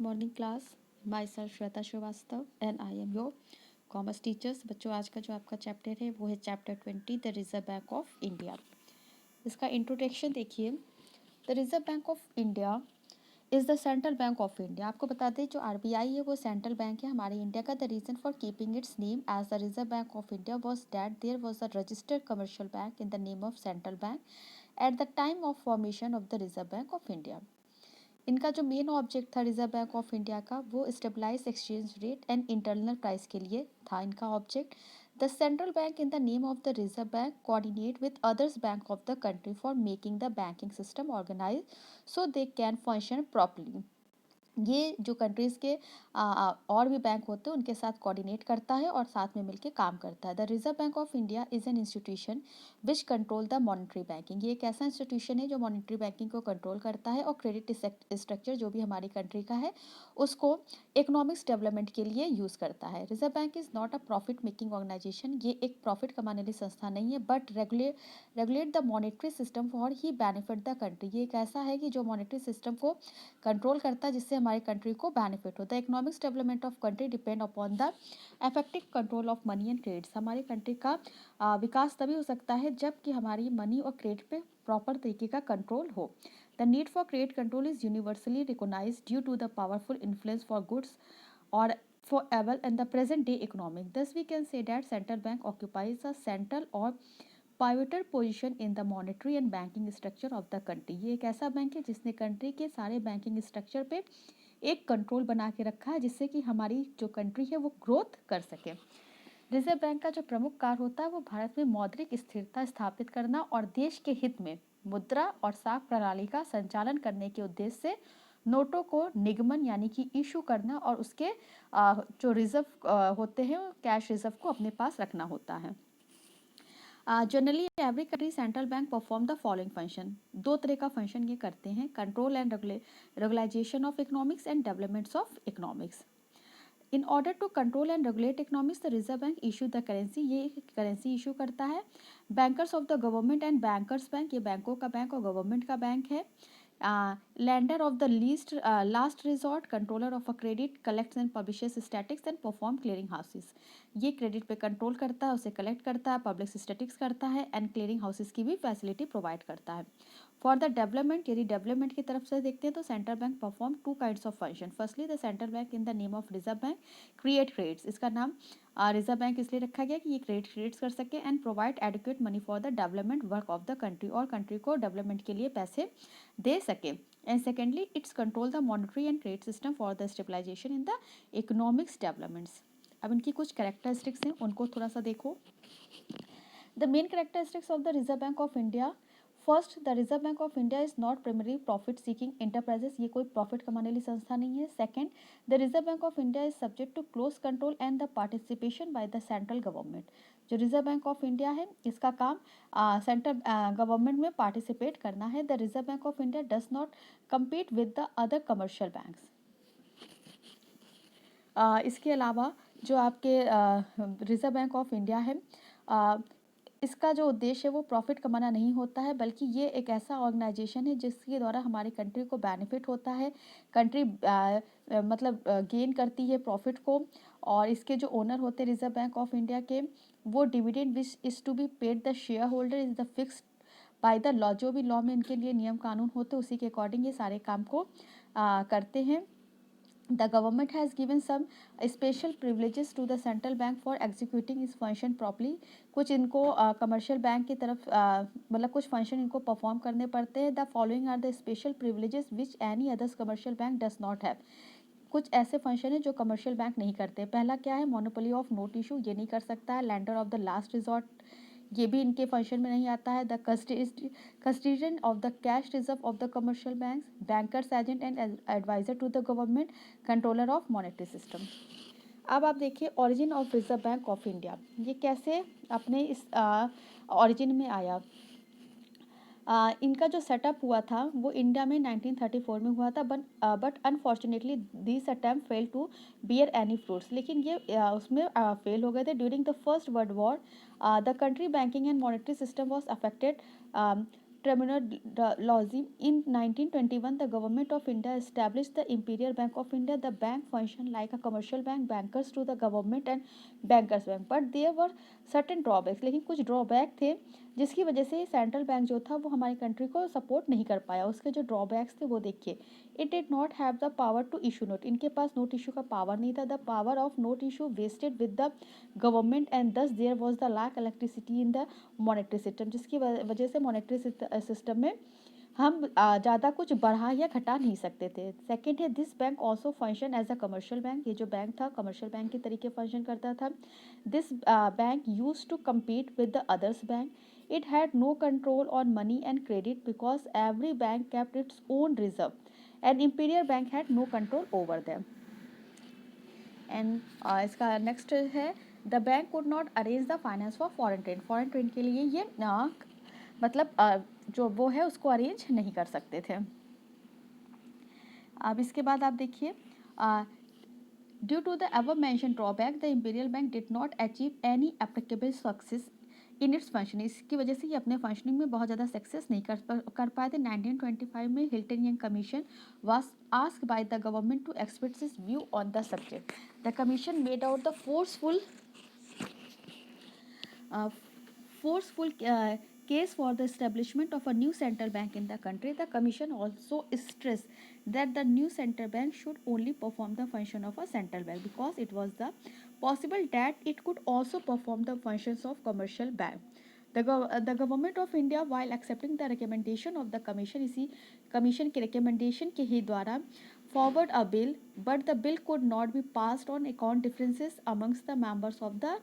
Morning class. Myself Shweta Srivastava and I am your commerce teachers. बच्चों, आज का जो आपका चैप्टर है वो है chapter 20, the Reserve Bank of India. इसका इंट्रोडक्शन देखिए। The Reserve Bank of India is the central bank of India. आपको बता दें, जो आरबीआई है वो सेंट्रल बैंक है हमारे इंडिया का। The reason for keeping its name as the Reserve Bank of India was that there was a registered commercial bank in the name of central bank at the time of formation of the Reserve Bank of India. इनका जो main object था Reserve Bank of India का, वो stabilise exchange rate and internal price के लिए था इनका object. The central bank in the name of the Reserve Bank coordinate with others bank of the country for making the banking system organise so they can function properly. ये जो countries के और भी bank होते हैं उनके साथ coordinate करता है और साथ में मिलकर काम करता है। The Reserve Bank of India is an institution which control the monetary banking. ये एक ऐसा इंस्टीट्यूशन है जो मॉनेटरी बैंकिंग को कंट्रोल करता है और क्रेडिट स्ट्रक्चर जो भी हमारी कंट्री का है उसको इकोनॉमिक्स डेवलपमेंट के लिए यूज़ करता है। Reserve Bank is not a profit making organisation. ये एक प्रॉफिट कमाने वाली संस्था नहीं है, but regulate the monetary system for he benefit the country. ये एक ऐसा है कि जो मॉनेटरी सिस्टम को कंट्रोल करता है जिससे हमारी कंट्री को बेनिफिट होता है। Economics development of country depend upon the effective control of money and credits. हमारी कंट्री का विकास तभी हो सकता है जबकि हमारी मनी और क्रेडिट पे प्रॉपर तरीके का कंट्रोल हो। The need for credit control is universally recognised due to the powerful influence for goods or forever in the present day economic. Thus we can say that central bank occupies a central or pivotal position in the monetary and banking structure of the country. ये एक ऐसा bank है जिसने country के सारे banking structure पे एक control बना के रखा है जिससे कि हमारी जो कंट्री है वो ग्रोथ कर सके। रिजर्व बैंक का जो प्रमुख कार्य होता है वो भारत में मौद्रिक स्थिरता स्थापित करना और देश के हित में मुद्रा और साख प्रणाली का संचालन करने के उद्देश्य से नोटों को निगमन यानी कि इशू करना और उसके जो रिजर्व होते हैं कैश रिजर्व को अपने पास रखना होता है। Generally every country central bank perform the following function. दो तरह का फंक्शन ये करते हैं: control and regularisation of economics and developments of economics. In order to control and regulate economics the Reserve Bank issue the currency. ये currency issue करता है। Bankers of the government and bankers bank, ये बैंकों का bank और government का bank है। lender of the last resort, controller of a credit, collects and publishes statistics and perform clearing houses। ये क्रेडिट पे कंट्रोल करता है, उसे कलेक्ट करता है, पब्लिक स्टैटिक्स करता है एंड क्लियरिंग हाउसेस की भी फैसिलिटी प्रोवाइड करता है। फॉर द डेवलपमेंट, यदि डेवलपमेंट की तरफ से देखते हैं तो central bank perform two kinds of function. Firstly the central bank in the name of Reserve bank create credits. इसका नाम रिजर्व बैंक इसलिए रखा गया कि ये क्रेडिट्स कर सके and provide educate money for the development work of the country, और कंट्री को डेवलपमेंट के लिए पैसे दे सके। And secondly its control the monetary and credit system for the stabilisation in the economics developments. अब इनकी कुछ कैरेक्टरिस्टिक्स हैं, उनको थोड़ा सा देखो। The main characteristics of the Reserve Bank of India. First, the Reserve Bank of India is not primary profit seeking enterprises. ये कोई प्रॉफिट कमाने वाली संस्था नहीं है। Second, the Reserve Bank of India is subject to close control and the participation by the central government. जो Reserve Bank of India है इसका काम सेंट्रल गवर्नमेंट में पार्टिसिपेट करना है। The Reserve Bank of India does not compete with the other commercial banks। इसके अलावा जो आपके रिजर्व बैंक ऑफ इंडिया है, इसका जो उद्देश्य है वो प्रॉफिट कमाना नहीं होता है, बल्कि ये एक ऐसा ऑर्गेनाइजेशन है जिसके द्वारा हमारी कंट्री को बेनिफिट होता है। कंट्री मतलब गेन करती है प्रॉफिट को, और इसके जो ओनर होते हैं रिजर्व बैंक ऑफ इंडिया के, वो dividend which is to be paid the share holder is the fixed by the law. जो भी लॉ में इनके लिए नियम कानून होते हैं उसी के अकॉर्डिंग ये सारे काम को करते हैं। The government has given some special privileges to the central bank for executing इस फंक्शन प्रॉपरली। कुछ इनको कमर्शियल बैंक की तरफ मतलब कुछ फंक्शन इनको परफॉर्म करने पड़ते हैं। The following are the special privileges which any others commercial bank does not have. कुछ ऐसे फंक्शन है जो कमर्शियल बैंक नहीं करते। पहला क्या है? मोनोपोली ऑफ नोट इशू, ये नहीं कर सकता है। Lender of the last resort, ये भी इनके फंक्शन में नहीं आता है। The custodian of the cash reserve of the commercial banks, bankers agent and adviser to the government, controller of monetary system. अब आप देखिए origin of Reserve Bank of India, ये कैसे अपने इस ओरिजिन में आया। इनका जो सेटअप हुआ था वो इंडिया में 1934 में हुआ था, but unfortunately this attempt fail to bear any fruits. लेकिन ये उसमें फेल हो गए थे। During the First World War the country banking and monetary system was affected terminology. In 1921, the government of India established the Imperial Bank of India. The bank functioned like a commercial bank, bankers to the government and bankers bank. But there were certain drawbacks. लेकिन कुछ drawback थे जिसकी वजह से central bank जो था वो हमारी कंट्री को सपोर्ट नहीं कर पाया. उसके जो ड्रॉबैक्स थे वो देखिए. It did not have the power to issue note. इनके पास नोट इशू का पावर नहीं था. The power of note issue vested with the government and thus there was the lack electricity in the monetary system. जिसकी वजह से monetary system में हम ज़्यादा कुछ बढ़ा या घटा नहीं सकते थे. सेकेंड है this bank also function as a commercial bank. ये जो बैंक था कमर्शियल बैंक के तरीके फंक्शन करता था. This bank use to compete with the others bank. It had no control on money and credit because every bank kept its own reserve and Imperial Bank had no control over them. And इसका next है the bank could not arrange the finance for foreign trade. Foreign trade के लिए ये मतलब जो वो है उसको अरेंज नहीं कर सकते थे. अब इसके बाद आप देखिए due to the above mentioned drawback the Imperial Bank did not achieve any applicable success in its functioning. इसकी वजह से ये अपने फंक्शनिंग में बहुत ज़्यादा सक्सेस नहीं कर पाए थे. 1925 में Hilton Young Commission was asked by the government to express its view on the subject. The commission made out the forceful case for the establishment of a new central bank in the country. The commission also stressed that the new central bank should only perform the function of a central bank because it was the possible that it could also perform the functions of commercial bank. The government of India while accepting the recommendation of the commission, इसी commission के recommendation के ही द्वारा forward a bill, but the bill could not be passed on account differences amongst the members of the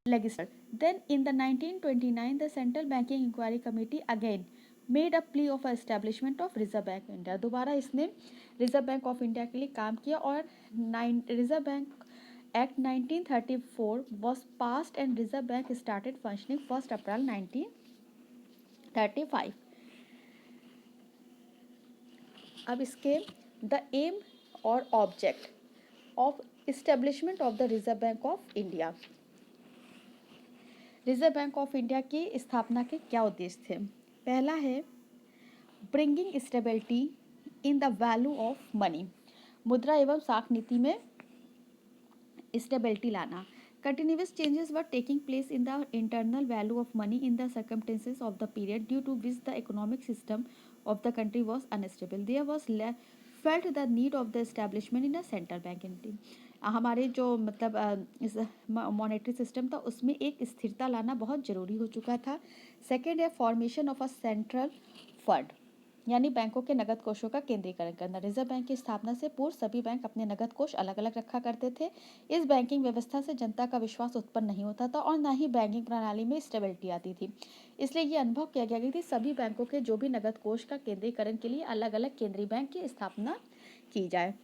legislature. Then in the 1929 the Central Banking Inquiry Committee again made a plea of establishment of Reserve Bank of India. दोबारा इसने reserve Bank of India के लिए काम किया और reserve bank Act 1934 was passed and Reserve Bank started functioning 1st April 1935. अब इसके the aim और object of establishment of the Reserve Bank of India. Reserve Bank of India की स्थापना के क्या उद्देश्य थे. पहला है bringing stability in the value of money. मुद्रा एवं साख नीति में स्टेबिलिटी लाना. Continuous changes were taking place in the internal value of money in the circumstances of the period due to which the economic system of the country was unstable. There was felt the need of the establishment in a central bank. हमारे जो मतलब इस monetary system था उसमें एक स्थिरता लाना बहुत ज़रूरी हो चुका था. सेकेंड है formation of a central fund यानी बैंकों के नगद कोषों का केंद्रीकरण करना. रिजर्व बैंक की स्थापना से पूर्व सभी बैंक अपने नगद कोष अलग अलग रखा करते थे. इस बैंकिंग व्यवस्था से जनता का विश्वास उत्पन्न नहीं होता था और न ही बैंकिंग प्रणाली में स्टेबिलिटी आती थी. इसलिए ये अनुभव किया गया कि सभी बैंकों के जो भी नगद कोष का केंद्रीकरण के लिए अलग अलग केंद्रीय बैंक की स्थापना की जाए.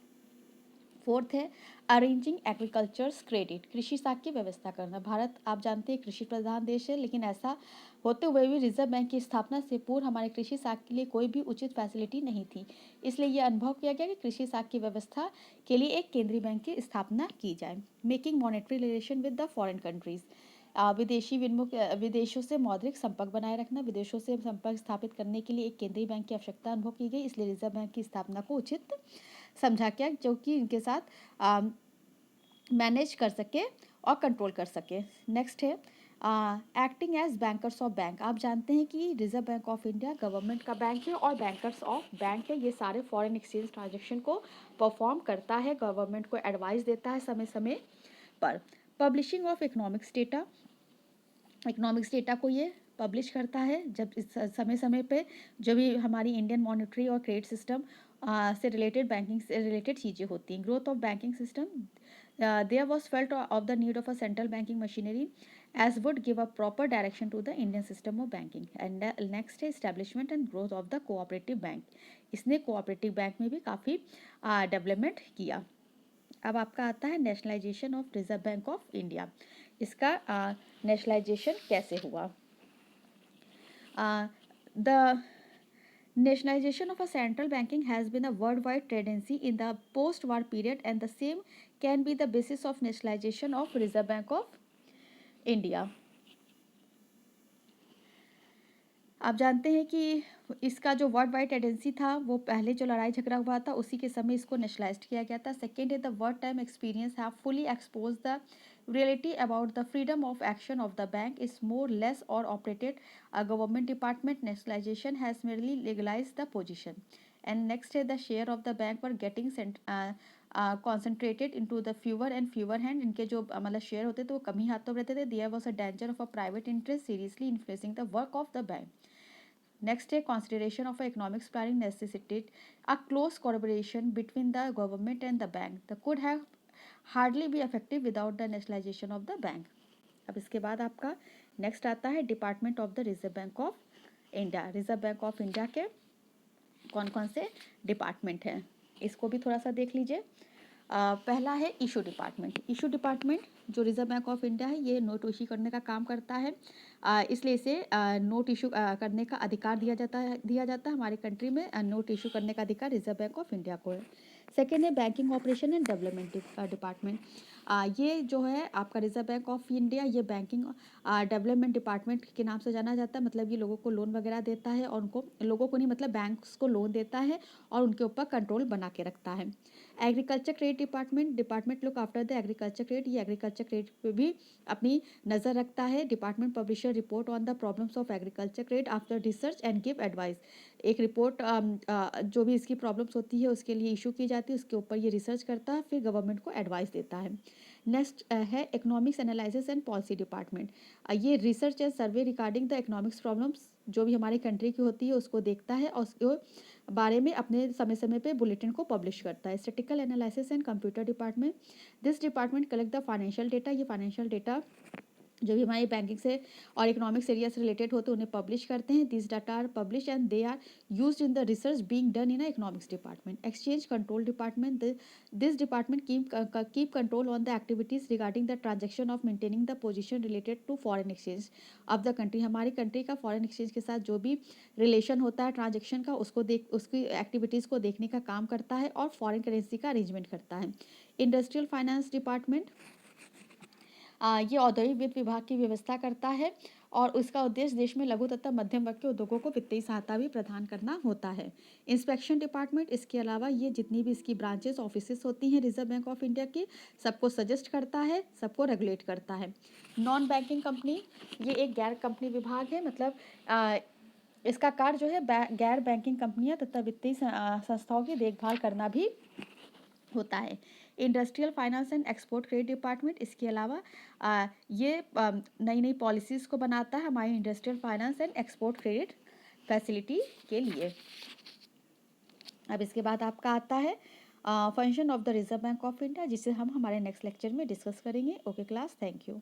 फोर्थ है अरेंजिंग एग्रीकल्चर्स क्रेडिट. कृषि साख की व्यवस्था करना. भारत आप जानते हैं कृषि प्रधान देश है लेकिन ऐसा होते हुए भी रिजर्व बैंक की स्थापना से पूर्व हमारे कृषि साख के लिए कोई भी उचित फैसिलिटी नहीं थी. इसलिए यह अनुभव किया गया कि कृषि साख की व्यवस्था के लिए एक केंद्रीय बैंक की स्थापना की जाए. Making monetary relation with the foreign countries. विदेशों से मौद्रिक संपर्क बनाए रखना. विदेशों से संपर्क स्थापित करने के लिए एक केंद्रीय बैंक की आवश्यकता अनुभव की गई. इसलिए रिजर्व बैंक की स्थापना को उचित समझा गया जो कि इनके साथ मैनेज कर सके और कंट्रोल कर सके. नेक्स्ट है acting as bankers of bank. आप जानते हैं कि Reserve Bank of India government का बैंक है और बैंकर्स ऑफ बैंक है. ये सारे फॉरेन एक्सचेंज ट्रांजेक्शन को परफॉर्म करता है, गवर्नमेंट को एडवाइस देता है समय समय पर. Publishing of economics data. Economics data को ये पब्लिश करता है जब समय समय पे जो भी हमारी इंडियन मॉनेटरी और क्रेडिट सिस्टम से रिलेटेड बैंकिंग से रिलेटेड चीज़ें होती हैं. Growth of banking system. There was felt of the need of a central banking machinery as would give a proper direction to the Indian system of banking. And next है establishment and growth of the cooperative bank. इसने cooperative bank में भी काफ़ी development किया. अब आपका आता है nationalisation of Reserve Bank of India. इसका नेशनलाइजेशन कैसे हुआ. The nationalization of a central banking has been a worldwide tendency in the post-war period and the same can be the basis of nationalization of Reserve Bank of India. आप जानते हैं कि इसका जो world wide tendency था, वो पहले जो लड़ाई झगड़ा हुआ था उसी के समय इसको नेशनलाइज्ड किया गया था। सेकेंड है the world time experience have fully expose the reality about the freedom of action of the bank is more less or operated a government department. Nationalization has merely legalized the position. And next is the share of the bank were getting concentrated into the fewer and fewer hand. इनके जो मतलब share होते थे वो कम ही हाथों में रहते थे. There was a danger of a private interest seriously influencing the work of the bank. Next, a consideration of economics planning necessitated a close collaboration between the government and the bank. The could have hardly be effective without the nationalization of the bank. अब इसके बाद आपका next आता है department of the Reserve Bank of India. Reserve Bank of India के कौन कौन से डिपार्टमेंट हैं इसको भी थोड़ा सा देख लीजिए. पहला है इशू डिपार्टमेंट. इशू डिपार्टमेंट जो रिजर्व बैंक ऑफ इंडिया है ये नोट इशू करने का काम करता है. इसलिए इसे नोट इशू करने का अधिकार दिया जाता है हमारी कंट्री में. नोट इशू करने का अधिकार रिजर्व बैंक ऑफ इंडिया को है. सेकेंड है banking operation and development department. ये जो है आपका रिजर्व बैंक ऑफ इंडिया ये बैंकिंग डेवलपमेंट डिपार्टमेंट के नाम से जाना जाता है. मतलब ये लोगों को लोन वगैरह देता है और उनको लोगों को नहीं मतलब बैंक्स को लोन देता है और उनके ऊपर कंट्रोल बना के रखता है. Agriculture credit department look after the agriculture credit. ये एग्रीकल्चर क्रेडिट पे भी अपनी नज़र रखता है. Department publisher report on the problems of agriculture credit after research and give advice. एक रिपोर्ट जो भी इसकी प्रॉब्लम्स होती है उसके लिए इशू की जाती है, उसके ऊपर ये रिसर्च करता है फिर गवर्नमेंट को एडवाइस देता है. नेक्स्ट है economics analysis and policy department. ये research and survey regarding the economics problems जो भी हमारी कंट्री की होती है उसको देखता है और उसके बारे में अपने समय समय पे बुलेटिन को पब्लिश करता है. Statistical analysis and computer department. This department collect the financial data. ये फाइनेंशियल डेटा जो भी हमारी बैंकिंग से और इकोनॉमिक्स एरिया से रिलेटेड होते हैं उन्हें पब्लिश करते हैं. This data are publish and they are used in the research being done in economics department. Exchange control department. This department keep control on the activities regarding the transaction of maintaining the position related to foreign exchange of the country. हमारी country का foreign exchange के साथ जो भी relation होता है transaction का उसकी एक्टिविटीज़ को देखने का काम करता है और फॉरेन करेंसी का अरेंजमेंट करता है. इंडस्ट्रियल फाइनेंस डिपार्टमेंट ये औद्योगिक वित्त विभाग की व्यवस्था करता है और उसका उद्देश्य देश में लघु तथा मध्यम वर्ग के उद्योगों को वित्तीय सहायता भी प्रदान करना होता है. इंस्पेक्शन डिपार्टमेंट इसके अलावा ये जितनी भी इसकी ब्रांचेस ऑफिसेस होती हैं रिजर्व बैंक ऑफ इंडिया की सबको सजेस्ट करता है, सबको रेगुलेट करता है. नॉन बैंकिंग कंपनी ये एक गैर कंपनी विभाग है. मतलब इसका कार्य जो है गैर बैंकिंग कंपनियां तथा वित्तीय संस्थाओं की देखभाल करना भी होता है. Industrial finance and export credit department इसके अलावा ये नई नई पॉलिसीज़ को बनाता है हमारी industrial finance and export credit facility के लिए. अब इसके बाद आपका आता है function of the Reserve Bank of India जिसे हम हमारे नेक्स्ट लेक्चर में डिस्कस करेंगे. Okay class, thank you.